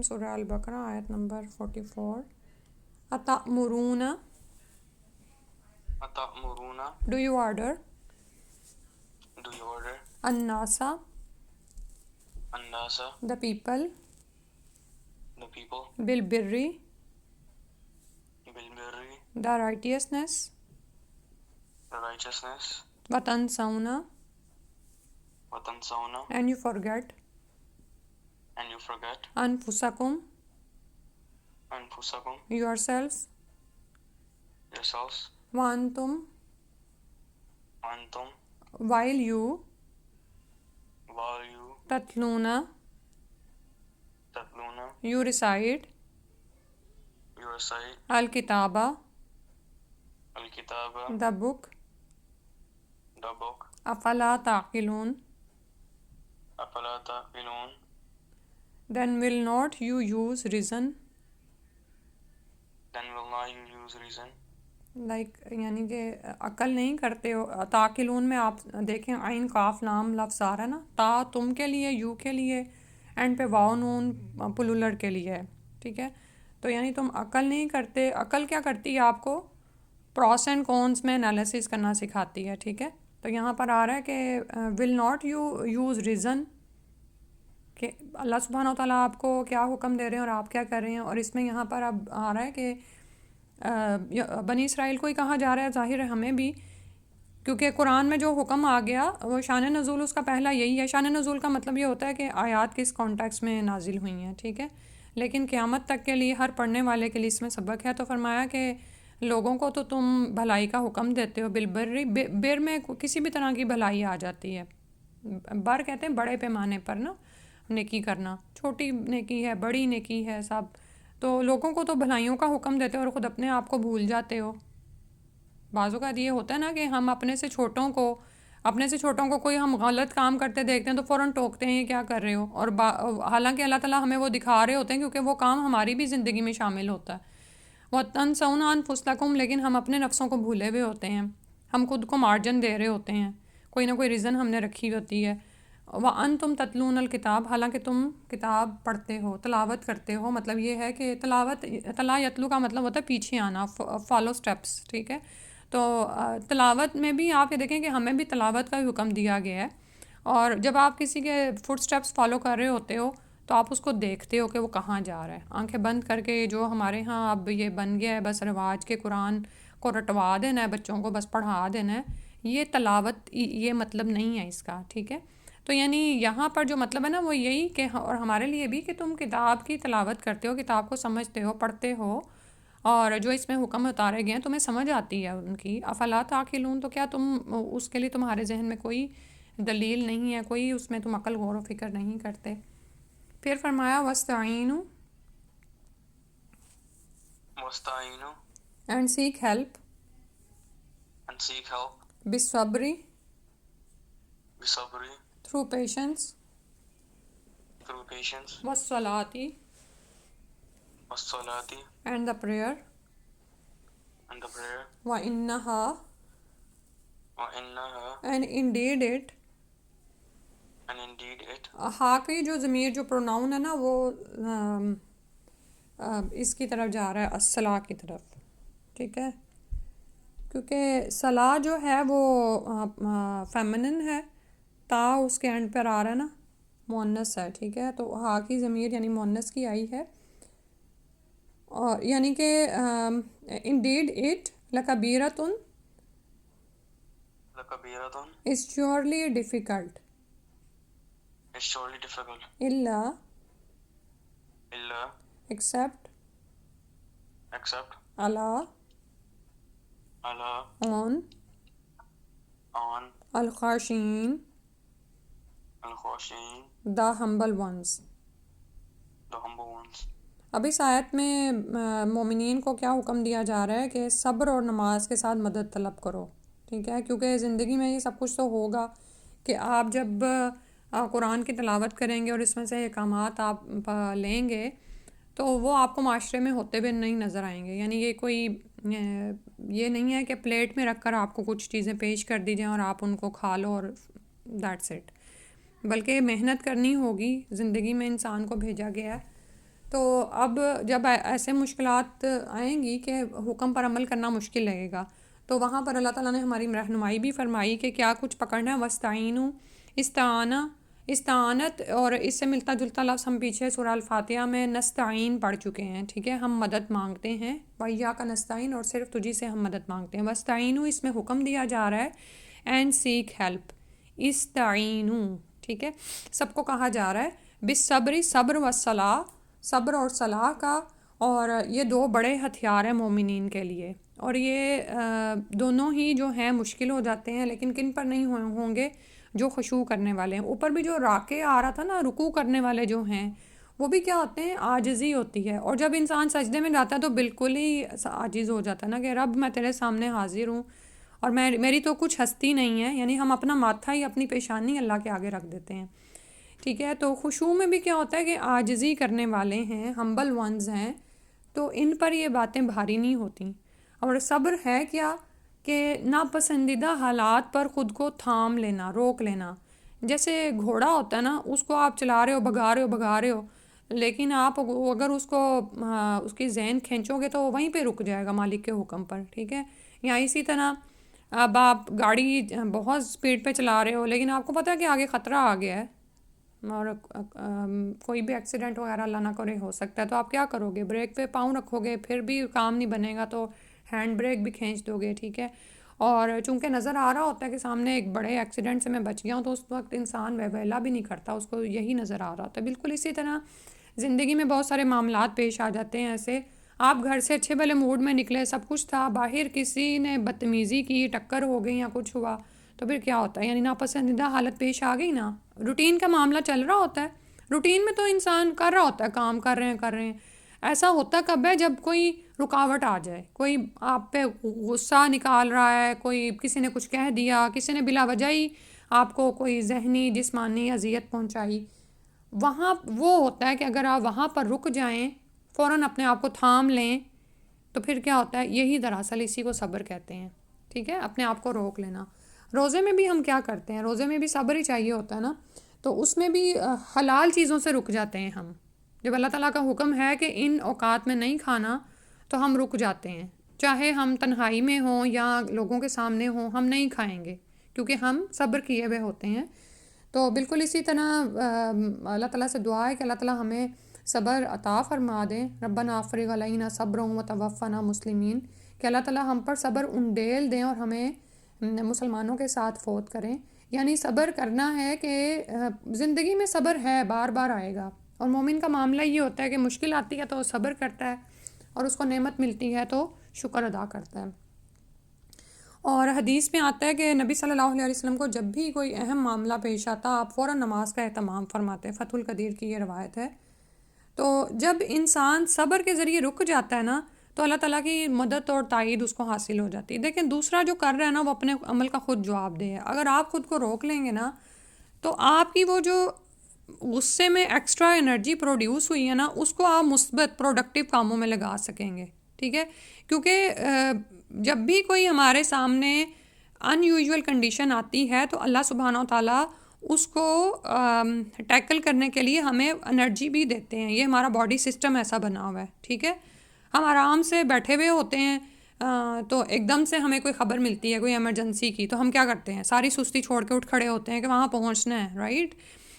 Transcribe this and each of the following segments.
سورہ البقرہ آیت number 44. اتأمرون أتأمرون do you order do you order الناس الناس the people the people بالبر بالبر the righteousness the righteousness وتنسون وتنسون and you forget and you forget أنفسكم أنفسكم yourselves yourselves وأنتم وأنتم while you while you تتلون تتلون you recite you recite الكتاب الكتاب the book the book أفلا تعقلون أفلا تعقلون then will not you use reason then will not you use reason یعنی کہ عقل نہیں کرتے ہو. تاقلون میں آپ دیکھیں عین قاف لام لفظ آ رہا ہے نا, تا تم کے لیے, یو کے لیے, اینڈ پہ واو نون پلولر کے لیے ہے, ٹھیک ہے. تو یعنی تم عقل نہیں کرتے. عقل کیا کرتی ہے آپ کو پروس اینڈ کونس میں انالیسس کرنا سکھاتی ہے, ٹھیک ہے. تو یہاں پر آ رہا ہے کہ will not you use reason, کہ اللہ سبحانہ و تعالیٰ آپ کو کیا حکم دے رہے ہیں اور آپ کیا کر رہے ہیں. اور اس میں یہاں پر اب آ رہا ہے کہ بنی اسرائیل کو ہی کہا جا رہا ہے, ظاہر ہے ہمیں بھی, کیونکہ قرآن میں جو حکم آ گیا وہ شان نزول اس کا پہلا یہی ہے. شان نزول کا مطلب یہ ہوتا ہے کہ آیات کس کانٹیکس میں نازل ہوئی ہیں, ٹھیک ہے. لیکن قیامت تک کے لیے ہر پڑھنے والے کے لیے اس میں سبق ہے. تو فرمایا کہ لوگوں کو تو تم بھلائی کا حکم دیتے ہو بالبر, بر میں کسی بھی طرح کی بھلائی آ جاتی ہے. بر کہتے ہیں بڑے پیمانے پر نا نیکی کرنا, چھوٹی نیکی ہے, بڑی نیکی ہے, سب. تو لوگوں کو تو بھلائیوں کا حکم دیتے ہو اور خود اپنے آپ کو بھول جاتے ہو. بعض اوقات یہ ہوتا ہے نا کہ ہم اپنے سے چھوٹوں کو کوئی ہم غلط کام کرتے دیکھتے ہیں تو فوراً ٹوکتے ہیں یہ کیا کر رہے ہو, اور حالانکہ اللہ تعالیٰ ہمیں وہ دکھا رہے ہوتے ہیں کیونکہ وہ کام ہماری بھی زندگی میں شامل ہوتا ہے. وَتَنْسَوْنَ أَنفُسَكُمْ لیکن ہم اپنے نفسوں کو بھولے ہوئے ہوتے ہیں, ہم خود کو مارجن دے رہے ہوتے ہیں, کوئی نہ کوئی ریزن ہم نے رکھی ہوتی ہے. وَأَنْتُمْ تَتْلُونَ الْكِتَابَ حالانکہ تم کتاب پڑھتے ہو, تلاوت کرتے ہو. مطلب یہ ہے کہ تلا یتلو کا مطلب ہوتا ہے پیچھے آنا, فالو سٹیپس, ٹھیک ہے. تو تلاوت میں بھی آپ یہ دیکھیں کہ ہمیں بھی تلاوت کا حکم دیا گیا ہے. اور جب آپ کسی کے فٹ سٹیپس فالو کر رہے ہوتے ہو تو آپ اس کو دیکھتے ہو کہ وہ کہاں جا رہا ہے. آنکھیں بند کر کے, جو ہمارے ہاں اب یہ بن گیا ہے بس رواج کے قرآن کو رٹوا دینا ہے, بچوں کو بس پڑھا دینا ہے, یہ تلاوت یہ مطلب نہیں ہے اس کا, ٹھیک ہے. تو یعنی یہاں پر جو مطلب ہے نا وہ یہی کہ, اور ہمارے لیے بھی, کہ تم کتاب کی تلاوت کرتے ہو, کتاب کو سمجھتے ہو, پڑھتے ہو, اور جو اس میں حکم اتارے گئے ہیں تمہیں سمجھ آتی ہے ان کی. افلا تعقلون تو کیا تم اس کے لیے تمہارے ذہن میں کوئی دلیل نہیں ہے, کوئی اس میں تم عقل غور و فکر نہیں کرتے. پھر فرمایا وَاسْتَعِینُوا وَاسْتَعِینُوا and seek help and seek help بالصبر بصبر through patience through patience والصلاة والصلاة and the prayer and the prayer وإنها وإنها and indeed it. and indeed it ہا کی جو ضمیر جو پروناؤن ہے نا وہ اس کی طرف جا رہا ہے, الصلاح کی طرف, ٹھیک ہے. کیونکہ صلاح جو ہے وہ فیمنن ہے, تا اس کے اینڈ پر آ رہا ہے نا مؤنث ہے, ٹھیک ہے. تو ہا کی ضمیر یعنی مؤنث کی آئی ہے, اور یعنی کہ indeed it لکبیرۃ لَكَبِيرَةٌ is surely difficult is surely difficult إلا إلا except except على على on on الخاشعين الخاشعين the humble ones. the humble ones. اب اس آیت میں مومنین کو کیا حکم دیا جا رہا ہے کہ صبر اور نماز کے ساتھ مدد طلب کرو, ٹھیک ہے. کیونکہ زندگی میں یہ سب کچھ تو ہوگا کہ آپ جب قرآن کی تلاوت کریں گے اور اس میں سے احکامات آپ لیں گے تو وہ آپ کو معاشرے میں ہوتے ہوئے نہیں نظر آئیں گے. یعنی یہ کوئی یہ نہیں ہے کہ پلیٹ میں رکھ کر آپ کو کچھ چیزیں پیش کر دی جائیں اور آپ ان کو کھا لو اور دیٹس اٹ, بلکہ محنت کرنی ہوگی. زندگی میں انسان کو بھیجا گیا ہے تو اب جب ایسے مشکلات آئیں گی کہ حکم پر عمل کرنا مشکل لگے گا، تو وہاں پر اللہ تعالیٰ نے ہماری رہنمائی بھی فرمائی کہ کیا کچھ پکڑنا ہے۔ وَاسْتَعِینُوا، استعانہ، استعانت، اور اس سے ملتا جلتا لفظ ہم پیچھے سورہ الفاتحہ میں نستعین پڑھ چکے ہیں، ٹھیک ہے، ہم مدد مانگتے ہیں، وَإِيَّاكَ نَسْتَعِين، اور صرف تجھی سے ہم مدد مانگتے ہیں۔ وَاسْتَعِینُوا اس میں حکم دیا جا رہا ہے، اینڈ سیک ہیلپ، استعینوا، ٹھیک ہے، سب کو کہا جا رہا ہے بالصبر، صبر والصلاح، صبر اور صلاح کا، اور یہ دو بڑے ہتھیار ہیں مومنین کے لیے، اور یہ دونوں ہی جو ہیں مشکل ہو جاتے ہیں، لیکن کن پر نہیں ہوں گے؟ جو خشوع کرنے والے ہیں۔ اوپر بھی جو راکع آ رہا تھا نا، رکوع کرنے والے جو ہیں وہ بھی کیا ہوتے ہیں؟ عاجزی ہوتی ہے، اور جب انسان سجدے میں جاتا ہے تو بالکل ہی عاجز ہو جاتا ہے نا کہ رب میں تیرے سامنے حاضر ہوں، اور میری تو کچھ ہستی نہیں ہے، یعنی ہم اپنا ماتھا ہی، اپنی پیشانی اللہ کے آگے رکھ دیتے ہیں، ٹھیک ہے۔ تو خشوع میں بھی کیا ہوتا ہے کہ عاجزی کرنے والے ہیں، ہمبل ونز ہیں، تو ان پر یہ باتیں بھاری نہیں ہوتی۔ اور صبر ہے کیا؟ کہ ناپسندیدہ حالات پر خود کو تھام لینا، روک لینا۔ جیسے گھوڑا ہوتا ہے نا، اس کو آپ چلا رہے ہو، بھگا رہے ہو، لیکن آپ اگر اس کو اس کی ذہن کھینچو گے تو وہ وہیں پہ رک جائے گا مالک کے حکم پر، ٹھیک ہے۔ یا اسی طرح اب آپ گاڑی بہت سپیڈ پہ چلا رہے ہو، لیکن آپ کو پتہ ہے کہ آگے خطرہ آ گیا ہے، اور کوئی بھی ایکسیڈنٹ وغیرہ اللہ نہ کرے ہو سکتا ہے، تو آپ کیا کرو گے؟ بریک پہ پاؤں رکھو گے، پھر بھی کام نہیں بنے گا تو ہینڈ بریک بھی کھینچ دو گے، ٹھیک ہے۔ اور چونکہ نظر آ رہا ہوتا ہے کہ سامنے ایک بڑے ایکسیڈنٹ سے میں بچ گیا ہوں، تو اس وقت انسان ویلا بھی نہیں کرتا، اس کو یہی نظر آ رہا ہوتا ہے۔ بالکل اسی طرح زندگی میں بہت سارے معاملات پیش آ جاتے ہیں ایسے، آپ گھر سے اچھے بھلے موڈ میں نکلے، سب کچھ تھا، باہر کسی نے بدتمیزی کی، ٹکر ہو گئی یا کچھ ہوا، تو پھر کیا ہوتا ہے؟ یعنی ناپسندیدہ حالت پیش آ گئی نا، روٹین کا معاملہ چل رہا ہوتا ہے، روٹین میں تو انسان کر رہا ہوتا ہے، کام کر رہے ہیں، ایسا ہوتا کب ہے؟ جب کوئی رکاوٹ آ جائے، کوئی آپ پہ غصہ نکال رہا ہے، کوئی کسی نے کچھ کہہ دیا، کسی نے بلا وجہ ہی آپ کو کوئی ذہنی جسمانی اذیت پہنچائی، وہاں وہ ہوتا ہے کہ اگر آپ وہاں پر رک جائیں، فوراً اپنے آپ کو تھام لیں، تو پھر کیا ہوتا ہے؟ یہی دراصل اسی کو صبر کہتے ہیں، ٹھیک ہے، اپنے آپ کو روک لینا۔ روزے میں بھی ہم کیا کرتے ہیں؟ روزے میں بھی صبر ہی چاہیے ہوتا ہے نا، تو اس میں بھی حلال چیزوں سے رک جاتے ہیں ہم، جب اللہ تعالیٰ کا حکم ہے کہ ان اوقات میں نہیں کھانا تو ہم رک جاتے ہیں، چاہے ہم تنہائی میں ہوں یا لوگوں کے سامنے ہوں، ہم نہیں کھائیں گے کیونکہ ہم صبر کیے ہوئے ہوتے ہیں۔ تو بالکل اسی طرح اللہ تعالیٰ سے دعا ہے کہ اللہ تعالیٰ ہمیں صبر عطا فرما دیں، ربنا افرغ علینا صبرا وتوفنا مسلمین، کہ اللہ تعالیٰ ہم پر صبر انڈیل دیں اور ہمیں مسلمانوں کے ساتھ فوت کریں۔ یعنی صبر کرنا ہے کہ زندگی میں صبر ہے، بار بار آئے گا، اور مومن کا معاملہ یہ ہوتا ہے کہ مشکل آتی ہے تو وہ صبر کرتا ہے، اور اس کو نعمت ملتی ہے تو شکر ادا کرتا ہے۔ اور حدیث میں آتا ہے کہ نبی صلی اللہ علیہ وسلم کو جب بھی کوئی اہم معاملہ پیش آتا، آپ فوراً نماز کا اہتمام فرماتے ہیں، فتح القدیر کی یہ روایت ہے۔ تو جب انسان صبر کے ذریعے رک جاتا ہے نا، تو اللہ تعالیٰ کی مدد اور تائید اس کو حاصل ہو جاتی ہے۔ دیکھیں دوسرا جو کر رہا ہے نا، وہ اپنے عمل کا خود جواب دے ہے، اگر آپ خود کو روک لیں گے نا، تو آپ کی وہ جو غصے میں ایکسٹرا انرجی پروڈیوس ہوئی ہے نا، اس کو آپ مثبت پروڈکٹیو کاموں میں لگا سکیں گے، ٹھیک ہے۔ کیونکہ جب بھی کوئی ہمارے سامنے ان یوزول کنڈیشن آتی ہے تو اللہ سبحانہ و تعالیٰ اس کو ٹیکل کرنے کے لیے ہمیں انرجی بھی دیتے ہیں، یہ ہمارا باڈی سسٹم ایسا بنا ہوا ہے، ٹھیک ہے۔ ہم آرام سے بیٹھے ہوئے ہوتے ہیں، تو ایک دم سے ہمیں کوئی خبر ملتی ہے کوئی ایمرجنسی کی، تو ہم کیا کرتے ہیں؟ ساری سستی چھوڑ کے اٹھ کھڑے ہوتے ہیں کہ وہاں پہنچنا ہے، رائٹ۔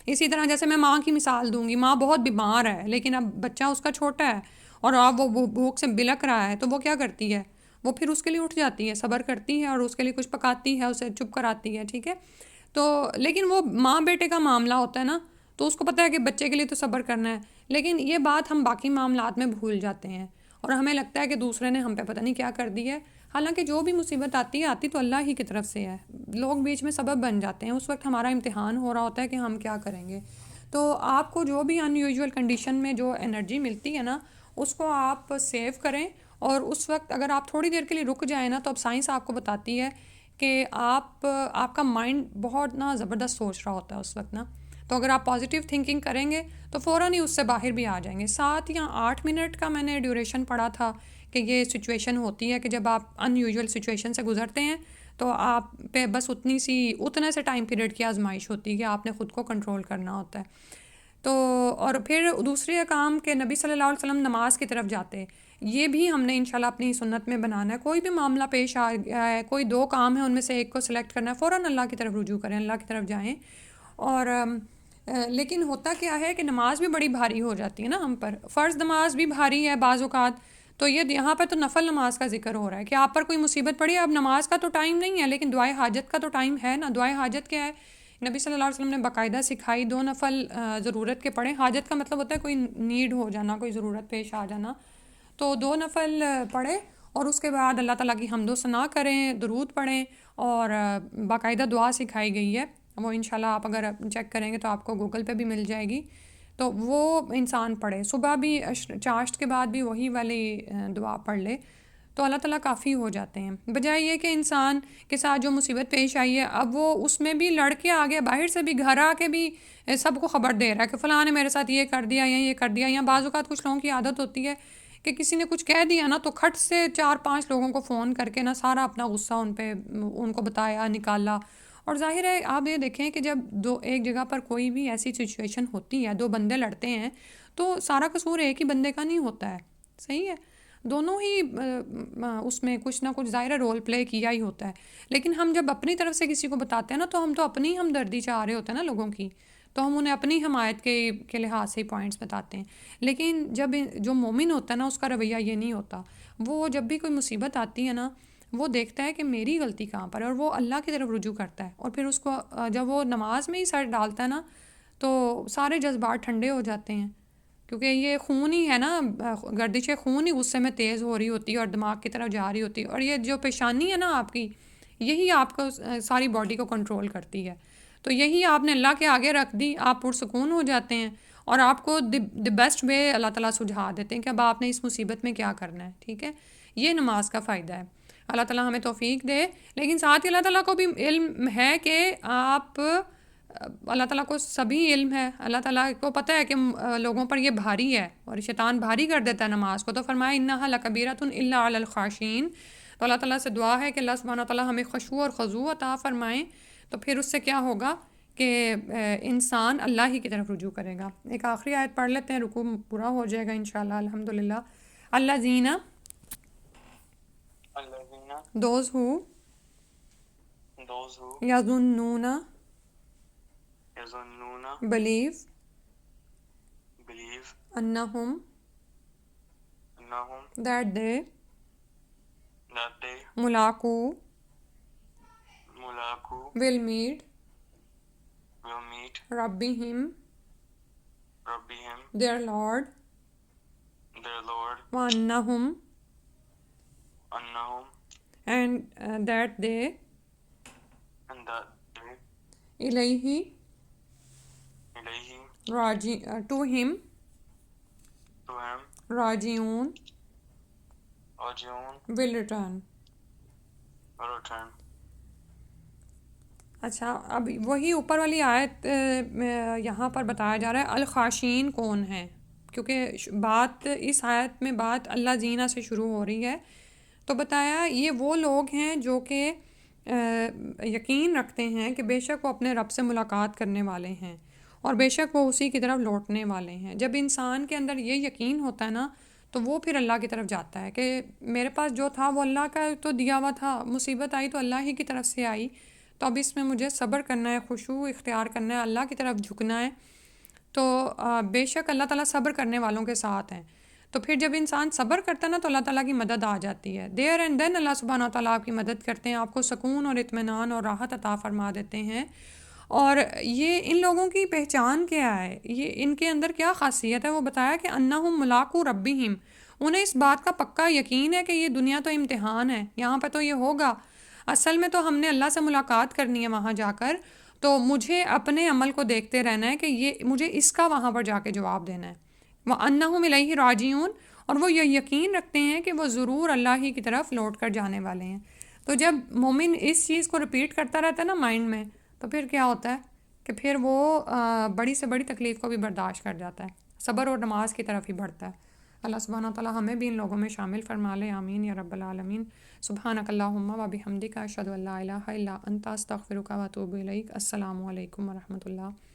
اسی طرح جیسے میں ماں کی مثال دوں گی، ماں بہت بیمار ہے لیکن اب بچہ اس کا چھوٹا ہے اور اب وہ بھوک سے بلک رہا ہے، تو وہ کیا کرتی ہے؟ وہ پھر اس کے لیے اٹھ جاتی ہے، صبر کرتی ہے اور اس کے لیے کچھ پکاتی ہے، اسے چپ کراتی ہے، ٹھیک ہے۔ تو لیکن وہ ماں بیٹے کا معاملہ ہوتا ہے نا، تو اس کو پتہ ہے کہ بچے کے لیے تو صبر کرنا ہے، لیکن یہ بات ہم باقی معاملات میں بھول جاتے ہیں، اور ہمیں لگتا ہے کہ دوسرے نے ہم پہ پتہ نہیں کیا کر دی ہے، حالانکہ جو بھی مصیبت آتی تو اللہ ہی کی طرف سے ہے، لوگ بیچ میں سبب بن جاتے ہیں، اس وقت ہمارا امتحان ہو رہا ہوتا ہے کہ ہم کیا کریں گے۔ تو آپ کو جو بھی ان یوزول کنڈیشن میں جو انرجی ملتی ہے نا، اس کو آپ سیو کریں، اور اس وقت اگر آپ تھوڑی دیر کے لیے رک جائیں نا، تو اب سائنس آپ کو بتاتی ہے کہ آپ کا مائنڈ بہت نا زبردست سوچ رہا ہوتا ہے اس وقت نا، تو اگر آپ پازیٹیو تھنکنگ کریں گے تو فوراً ہی اس سے باہر بھی آ جائیں گے۔ 7 یا 8 منٹ کا میں نے ڈیوریشن پڑھا تھا کہ یہ سچویشن ہوتی ہے کہ جب آپ ان یوزول سچویشن سے گزرتے ہیں تو آپ پہ بس اتنے سے ٹائم پیریڈ کی آزمائش ہوتی ہے کہ آپ نے خود کو کنٹرول کرنا ہوتا ہے۔ تو اور پھر دوسرے کام کہ نبی صلی اللہ علیہ وسلم نماز کی طرف جاتے، یہ بھی ہم نے انشاءاللہ اپنی سنت میں بنانا ہے. کوئی بھی معاملہ پیش آ گیا ہے، کوئی 2 کام ہے، ان میں سے ایک کو سلیکٹ کرنا ہے، فوراً اللہ کی طرف رجوع کریں، اللہ کی طرف جائیں. اور لیکن ہوتا کیا ہے کہ نماز بھی بڑی بھاری ہو جاتی ہے نا ہم پر. فرض نماز بھی بھاری ہے بعض اوقات، تو یہ یہاں پر تو نفل نماز کا ذکر ہو رہا ہے کہ آپ پر کوئی مصیبت پڑی ہے. اب نماز کا تو ٹائم نہیں ہے، لیکن دعائے حاجت کا تو ٹائم ہے نا. دعائے حاجت کیا ہے؟ نبی صلی اللہ علیہ وسلم نے باقاعدہ سکھائی. 2 نفل ضرورت کے پڑھیں. حاجت کا مطلب ہوتا ہے کوئی نیڈ ہو جانا، کوئی ضرورت پیش آ جانا. تو 2 نفل پڑھیں اور اس کے بعد اللہ تعالیٰ کی حمد و ثنا کریں، درود پڑھیں، اور باقاعدہ دعا سکھائی گئی ہے. وہ انشاءاللہ آپ اگر چیک کریں گے تو آپ کو گوگل پہ بھی مل جائے گی، تو وہ انسان پڑھے. صبح بھی چاشت کے بعد بھی وہی والی دعا پڑھ لے تو اللہ تعالیٰ کافی ہو جاتے ہیں. بجائے یہ کہ انسان کے ساتھ جو مصیبت پیش آئی ہے اب وہ اس میں بھی لڑ کے آگے، باہر سے بھی گھر آ کے بھی سب کو خبر دے رہا ہے کہ فلاں نے میرے ساتھ یہ کر دیا یا یہ کر دیا. یا بعض اوقات کچھ لوگوں کی عادت ہوتی ہے کہ کسی نے کچھ کہہ دیا نا تو کھٹ سے 4-5 لوگوں کو فون کر کے نا سارا اپنا غصہ ان کو بتایا، نکالا. اور ظاہر ہے آپ یہ دیکھیں کہ جب ایک جگہ پر کوئی بھی ایسی سچویشن ہوتی ہے، 2 بندے لڑتے ہیں، تو سارا قصور ایک ہی بندے کا نہیں ہوتا ہے. صحیح ہے، دونوں ہی اس میں کچھ نہ کچھ ظاہر رول پلے کیا ہی ہوتا ہے. لیکن ہم جب اپنی طرف سے کسی کو بتاتے ہیں نا تو ہم تو اپنی ہمدردی چاہ رہے ہوتے ہیں نا لوگوں کی، تو ہم انہیں اپنی حمایت کے لحاظ سے پوائنٹس بتاتے ہیں. لیکن جب جو مومن ہوتا ہے نا اس کا رویہ یہ نہیں ہوتا. وہ جب بھی کوئی مصیبت آتی ہے نا وہ دیکھتا ہے کہ میری غلطی کہاں پر ہے اور وہ اللہ کی طرف رجوع کرتا ہے. اور پھر اس کو جب وہ نماز میں ہی سر ڈالتا ہے نا تو سارے جذبات ٹھنڈے ہو جاتے ہیں، کیونکہ یہ خون ہی ہے نا، گردش خون ہی غصے میں تیز ہو رہی ہوتی ہے اور دماغ کی طرف جا رہی ہوتی ہے. اور یہ جو پیشانی ہے نا آپ کی، یہی آپ کو ساری باڈی کو کنٹرول کرتی ہے. تو یہی آپ نے اللہ کے آگے رکھ دی، آپ پرسکون ہو جاتے ہیں اور آپ کو دی بیسٹ وے اللہ تعالیٰ سجھا دیتے ہیں کہ اب آپ نے اس مصیبت میں کیا کرنا ہے. ٹھیک ہے، یہ نماز کا فائدہ ہے. اللہ تعالیٰ ہمیں توفیق دے. لیکن ساتھ ہی اللہ تعالیٰ کو بھی علم ہے کہ آپ، اللہ تعالیٰ کو سبھی علم ہے. اللہ تعالیٰ کو پتہ ہے کہ لوگوں پر یہ بھاری ہے اور شیطان بھاری کر دیتا ہے نماز کو. تو فرمایا انہا لکبیرۃ الا علی الخاشعین. تو اللہ تعالیٰ سے دعا ہے کہ اللہ سبحانہ وتعالیٰ ہمیں خشوع اور خضوع عطا فرمائیں. تو پھر اس سے کیا ہوگا کہ انسان اللہ ہی کی طرف رجوع کرے گا. ایک آخری آیت پڑھ لیتے ہیں، رکوع پورا ہو جائے گا انشاءاللہ. الحمدللہ. الذین، those who یظنون believe انہم that they ملاقو will meet ربہم their Lord وانہم and that they الیہ to him راجعون will return. اچھا، اب وہی اوپر والی آیت یہاں پر بتایا جا رہا ہے الخاشین کون ہیں، کیونکہ بات اس آیت میں بات اللہ زینہ سے شروع ہو رہی ہے. تو بتایا یہ وہ لوگ ہیں جو کہ یقین رکھتے ہیں کہ بے شک وہ اپنے رب سے ملاقات کرنے والے ہیں اور بے شک وہ اسی کی طرف لوٹنے والے ہیں. جب انسان کے اندر یہ یقین ہوتا ہے نا تو وہ پھر اللہ کی طرف جاتا ہے کہ میرے پاس جو تھا وہ اللہ کا تو دیا ہوا تھا، مصیبت آئی تو اللہ ہی کی طرف سے آئی، تو اب اس میں مجھے صبر کرنا ہے، خشوع اختیار کرنا ہے، اللہ کی طرف جھکنا ہے. تو بے شک اللہ تعالیٰ صبر کرنے والوں کے ساتھ ہیں. تو پھر جب انسان صبر کرتا ہے نا تو اللہ تعالیٰ کی مدد آ جاتی ہے. دیر اینڈ دین اللہ سبحانہ و تعالیٰ آپ کی مدد کرتے ہیں، آپ کو سکون اور اطمینان اور راحت عطا فرما دیتے ہیں. اور یہ ان لوگوں کی پہچان کیا ہے، یہ ان کے اندر کیا خاصیت ہے، وہ بتایا کہ انہم ملاقو ربہم. انہیں اس بات کا پکا یقین ہے کہ یہ دنیا تو امتحان ہے، یہاں پہ تو یہ ہوگا، اصل میں تو ہم نے اللہ سے ملاقات کرنی ہے وہاں جا کر. تو مجھے اپنے عمل کو دیکھتے رہنا ہے کہ یہ مجھے اس کا وہاں پر جا کے جواب دینا ہے. وَأَنَّهُمْ إِلَيْهِ راجعون. اور وہ یہ یقین رکھتے ہیں کہ وہ ضرور اللہ ہی کی طرف لوٹ کر جانے والے ہیں. تو جب مومن اس چیز کو رپیٹ کرتا رہتا ہے نا مائنڈ میں، تو پھر کیا ہوتا ہے کہ پھر وہ بڑی سے بڑی تکلیف کو بھی برداشت کر جاتا ہے، صبر اور نماز کی طرف ہی بڑھتا ہے. اللہ سبحانہ و تعالیٰ ہمیں بھی ان لوگوں میں شامل فرما لے. آمین یا رب العالمین. سبحانک اللہم و بحمدک اشہد ان لا الہ الا انت استغفرک و اتوب الیک. السلام علیکم و رحمۃ اللہ.